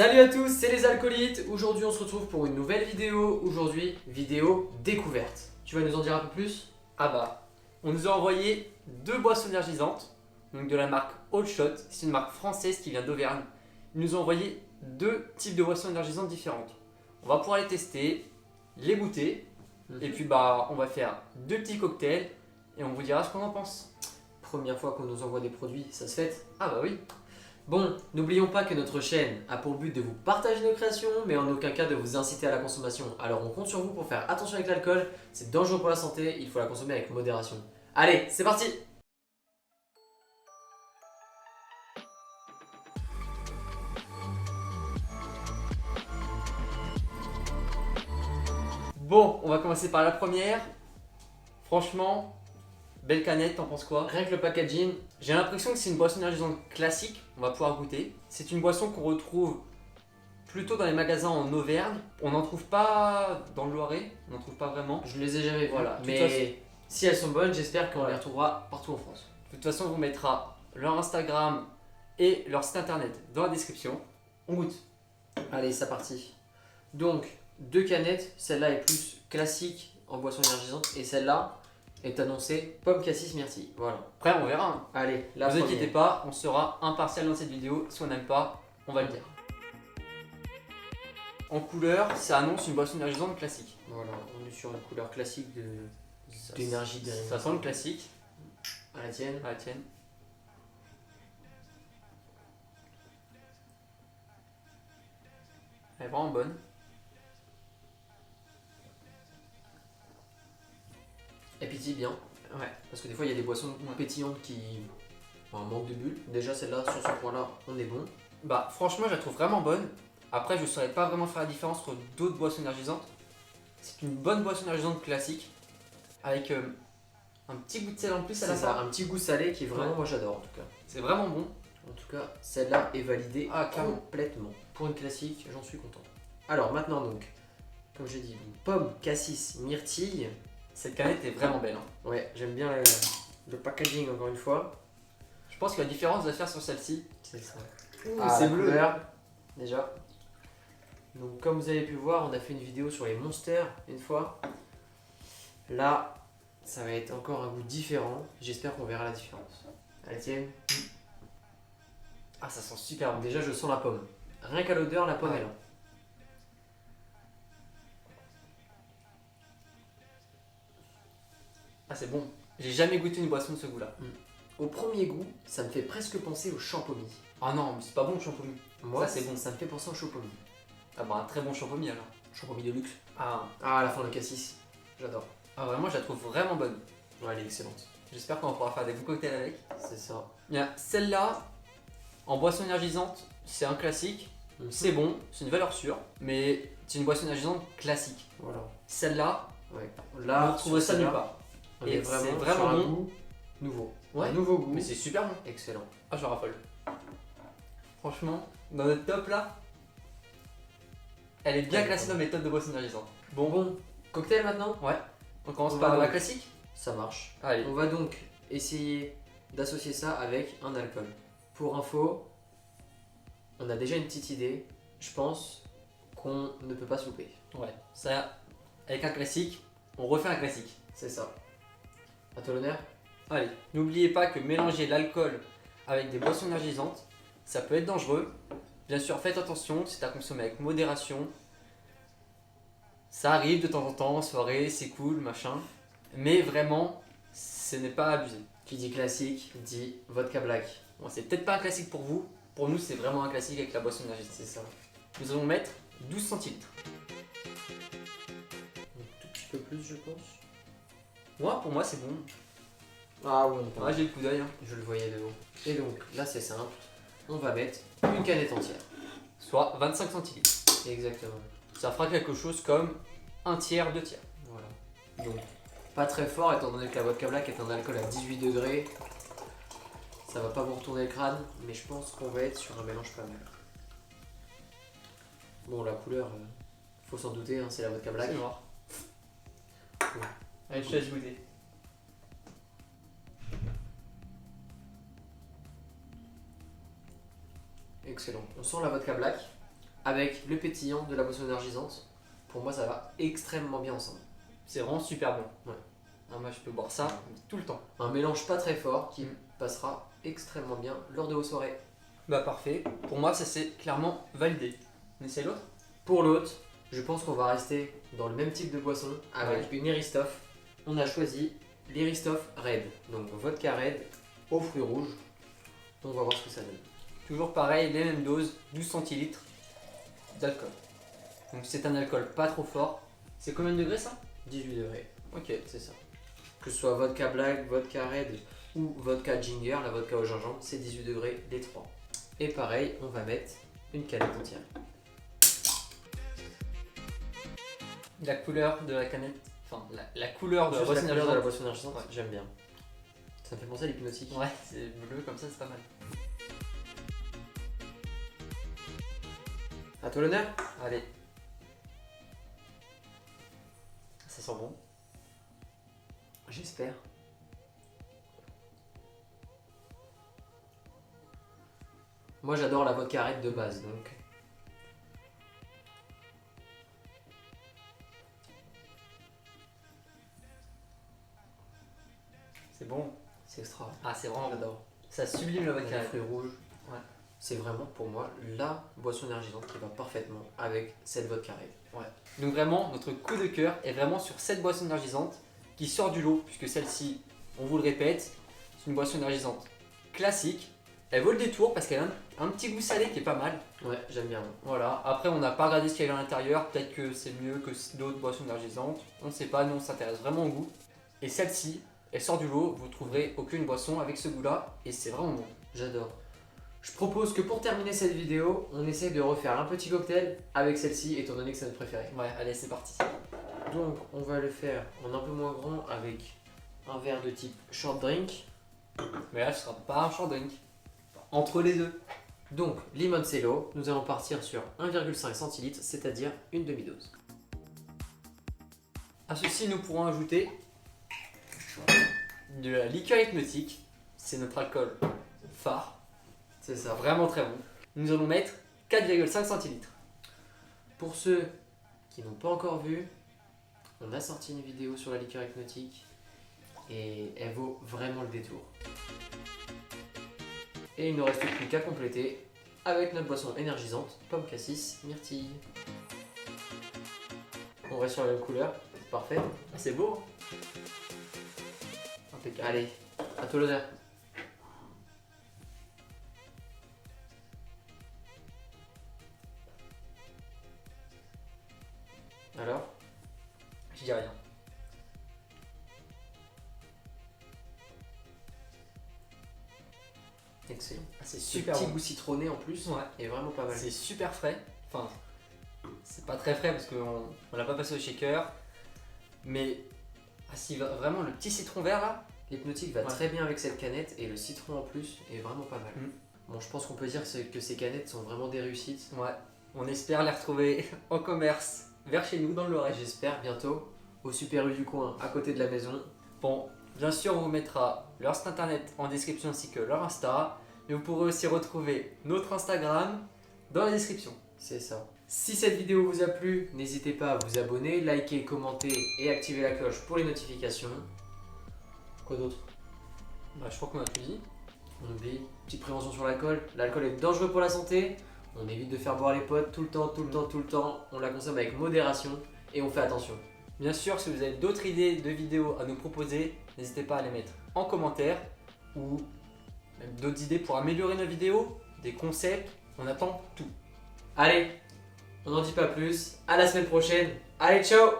Salut à tous, c'est les alcoolites. Aujourd'hui on se retrouve pour une nouvelle vidéo. Aujourd'hui, vidéo découverte. Tu vas nous en dire un peu plus? Ah bah, on nous a envoyé deux boissons énergisantes, donc de la marque Old Shot, c'est une marque française qui vient d'Auvergne. Ils nous ont envoyé deux types de boissons énergisantes différentes. On va pouvoir les tester, les goûter, et puis bah on va faire deux petits cocktails et on vous dira ce qu'on en pense. Première fois qu'on nous envoie des produits, ça se fête. Ah bah oui. Bon, n'oublions pas que notre chaîne a pour but de vous partager nos créations, mais en aucun cas de vous inciter à la consommation. Alors on compte sur vous pour faire attention avec l'alcool, c'est dangereux pour la santé, il faut la consommer avec modération. Allez, c'est parti! Bon, on va commencer par la première. Franchement, belle canette, t'en penses quoi? Rien que le packaging, J'ai l'impression que c'est une boisson énergisante classique, on va pouvoir goûter. C'est une boisson qu'on retrouve plutôt dans les magasins en Auvergne. On n'en trouve pas dans le Loiret, on n'en trouve pas vraiment. je ne les ai jamais vues, Voilà, de toute mais si elles sont bonnes, j'espère qu'on Ouais. les retrouvera partout en France. De toute façon, on vous mettra leur Instagram et leur site internet dans la description. On goûte. Allez, c'est parti. Donc, deux canettes, celle-là est plus classique en boisson énergisante et celle-là est annoncée pomme cassis myrtille. Voilà. Après, on verra. Hein. Allez, Ne la vous inquiétez première. pas, on sera impartial dans cette vidéo. Si on n'aime pas, on va le dire. En couleur, ça annonce une boisson énergisante classique. Voilà, on est sur une couleur classique Ça- d'énergie Ça sent le classique. à la tienne. Ah, tienne. Elle est vraiment bonne. Elle pétille bien, Ouais. parce que des fois il y a des boissons pétillantes qui manquent de bulles. Déjà celle-là, sur ce point-là, on est bon. Bah, franchement, je la trouve vraiment bonne. Après, je ne saurais pas vraiment faire la différence entre d'autres boissons énergisantes. C'est une bonne boisson énergisante classique. Avec un petit goût de sel en plus à la C'est ça, fin. un petit goût salé qui est vraiment, Ouais. moi j'adore en tout cas. C'est vraiment bon. En tout cas, celle-là est validée Ah, clairement. complètement. Pour une classique, j'en suis content. Alors maintenant donc, comme j'ai dit, pomme, cassis, myrtille. Cette canette est vraiment belle. Hein. Ouais, j'aime bien le packaging encore une fois. Je pense que la différence va se faire sur celle-ci. C'est ça. c'est la bleu. couleur, déjà. Donc comme vous avez pu voir, on a fait une vidéo sur les monsters une fois. Là, ça va être encore un goût différent. J'espère qu'on verra la différence. À la tienne. Ah, ça sent super bon. Déjà, je sens la pomme. Rien qu'à l'odeur, la pomme Ouais. est là. Ah, c'est bon. J'ai jamais goûté une boisson de ce goût-là. Au premier goût, ça me fait presque penser au champomis. Ah non, mais c'est pas bon le champomis. Moi, Ça, c'est bon. Ça me fait penser au champomis. Ah bah, un très bon champomis alors. Champomis de luxe. Ah, Ah, à la fin, le cassis. J'adore. vraiment, je la trouve vraiment bonne. Ouais, elle est excellente. J'espère qu'on pourra faire des bons cocktails avec. C'est ça. Bien, celle-là, en boisson énergisante, c'est un classique. C'est bon, c'est une valeur sûre, mais c'est une boisson énergisante classique. Voilà. Celle-là, Ouais. on Là, ne trouve ça nulle part. On Et est c'est vraiment, vraiment sur un bon. goût nouveau. Ouais. Un nouveau goût. Mais c'est super bon. Excellent. Ah, je raffole. Franchement, dans notre top là, elle est bien Ouais, classée ouais. dans mes tops de boissons énergisantes. Bon, cocktail maintenant. Ouais, on commence On par va la donc- classique. Ça marche. Allez, On va donc essayer d'associer ça avec un alcool. Pour info, on a déjà une petite idée. Je pense qu'on ne peut pas se louper. ouais, ça, avec un classique, on refait un classique. C'est ça. À toi l'honneur. Allez, n'oubliez pas que mélanger l'alcool avec des boissons énergisantes, ça peut être dangereux. Bien sûr, faites attention, c'est à consommer avec modération. Ça arrive de temps en temps en soirée, c'est cool, machin. Mais vraiment, ce n'est pas abusé. Qui dit classique dit vodka black. Bon, c'est peut-être pas un classique pour vous. Pour nous, c'est vraiment un classique avec la boisson énergisante. C'est ça. Nous allons mettre 12 centilitres. Un tout petit peu plus, je pense. Moi, pour moi, c'est bon. Ah oui, Ouais, j'ai le coup d'œil. Hein. je le voyais de haut. Et donc, là c'est simple. On va mettre une canette entière. Soit 25 centilitres. Exactement. Ça fera quelque chose comme un tiers, deux tiers. Voilà. Donc, pas très fort étant donné que la vodka black est un alcool à 18 degrés. Ça va pas vous retourner le crâne, mais je pense qu'on va être sur un mélange pas mal. Bon, la couleur, faut s'en douter, hein, c'est la vodka black. C'est noir. Ouais. Allez, je te laisse goûter. Excellent. On sent la vodka black. avec le pétillant de la boisson énergisante, pour moi ça va extrêmement bien ensemble. C'est vraiment super bon. Ouais. Ah, moi je peux boire ça tout le temps. Un mélange pas très fort qui Mm. passera extrêmement bien lors de vos soirées. Bah parfait. Pour moi ça c'est clairement validé. On essaie l'autre? Pour l'autre, je pense qu'on va rester dans le même type de boisson avec une Eristoff. On a choisi l'Eristoff Red, donc vodka red aux fruits rouges. On va voir ce que ça donne. Toujours pareil, les mêmes doses, 12 centilitres d'alcool. Donc c'est un alcool pas trop fort. C'est combien de degrés ça? 18 degrés, Ok. c'est ça. Que ce soit vodka black, vodka red ou vodka ginger, la vodka au gingembre, c'est 18 degrés les trois. Et pareil, on va mettre une canette entière. La couleur de la canette, enfin la couleur de la Juste boisson la couleur de la énergisante. boisson énergisante, Ouais. j'aime bien. Ça me fait penser à l'hypnotique. Ouais, c'est bleu comme ça, c'est pas mal. À toi l'honneur. Allez. Ça sent bon. J'espère. Moi j'adore la vodka red de base, donc C'est bon. c'est extra. Ah, c'est vraiment bon. J'adore. Ça sublime la vodka. Les fruits rouges. Ouais. C'est vraiment pour moi la boisson énergisante qui va parfaitement avec cette vodka red. Donc vraiment, notre coup de cœur est vraiment sur cette boisson énergisante qui sort du lot, puisque celle-ci, on vous le répète, c'est une boisson énergisante classique. Elle vaut le détour parce qu'elle a un petit goût salé qui est pas mal. Ouais, j'aime bien. Voilà. Après, on n'a pas regardé ce qu'il y avait à l'intérieur. Peut-être que c'est mieux que d'autres boissons énergisantes. On ne sait pas. Nous, on s'intéresse vraiment au goût. Et celle-ci, elle sort du lot. Vous trouverez aucune boisson avec ce goût-là. Et c'est vraiment bon. J'adore. Je propose que pour terminer cette vidéo, on essaye de refaire un petit cocktail avec celle-ci, étant donné que c'est notre préféré. Ouais, allez, c'est parti. Donc, on va le faire en un peu moins grand avec un verre de type short drink. Mais là, ce sera pas un short drink. Entre les deux. Donc, limoncello, nous allons partir sur 1,5 centilitres, c'est-à-dire une demi-dose. À ceci, nous pourrons ajouter de la liqueur hypnotique. C'est notre alcool phare. C'est ça. Vraiment très bon. Nous allons mettre 4,5 centilitres. Pour ceux qui n'ont pas encore vu, on a sorti une vidéo sur la liqueur hypnotique et elle vaut vraiment le détour. Et il ne reste plus qu'à compléter avec notre boisson énergisante, pomme cassis, myrtille. On reste sur la même couleur, c'est parfait. Ah, c'est beau. Impeccable. Allez, à toi l'honneur. Alors, Je dis rien. excellent. Ah, c'est Ce super petit bon. goût citronné en plus, Ouais. est vraiment pas mal. C'est super frais. Enfin, c'est pas très frais parce qu'on l'a pas passé au shaker. Mais ah, si, vraiment le petit citron vert là. L'hypnotique va Ouais. très bien avec cette canette et le citron en plus est vraiment pas mal. Mm. Bon, je pense qu'on peut dire que ces canettes sont vraiment des réussites. Ouais. On espère les retrouver en commerce vers chez nous dans le Loiret. J'espère bientôt au Super U du coin à côté de la maison. Bon, bien sûr, on vous mettra leur site internet en description ainsi que leur Insta. Mais vous pourrez aussi retrouver notre Instagram dans la description. C'est ça. Si cette vidéo vous a plu, n'hésitez pas à vous abonner, liker, commenter et activer la cloche pour les notifications. Quoi d'autre? Bah, je crois qu'on a tout dit. On oublie, petite prévention sur l'alcool. L'alcool est dangereux pour la santé. On évite de faire boire les potes tout le temps, tout le temps, tout le temps. On la consomme avec modération et on fait attention. Bien sûr, si vous avez d'autres idées de vidéos à nous proposer, n'hésitez pas à les mettre en commentaire ou même d'autres idées pour améliorer nos vidéos, des concepts, on attend tout. Allez, on n'en dit pas plus. À la semaine prochaine. Allez, ciao!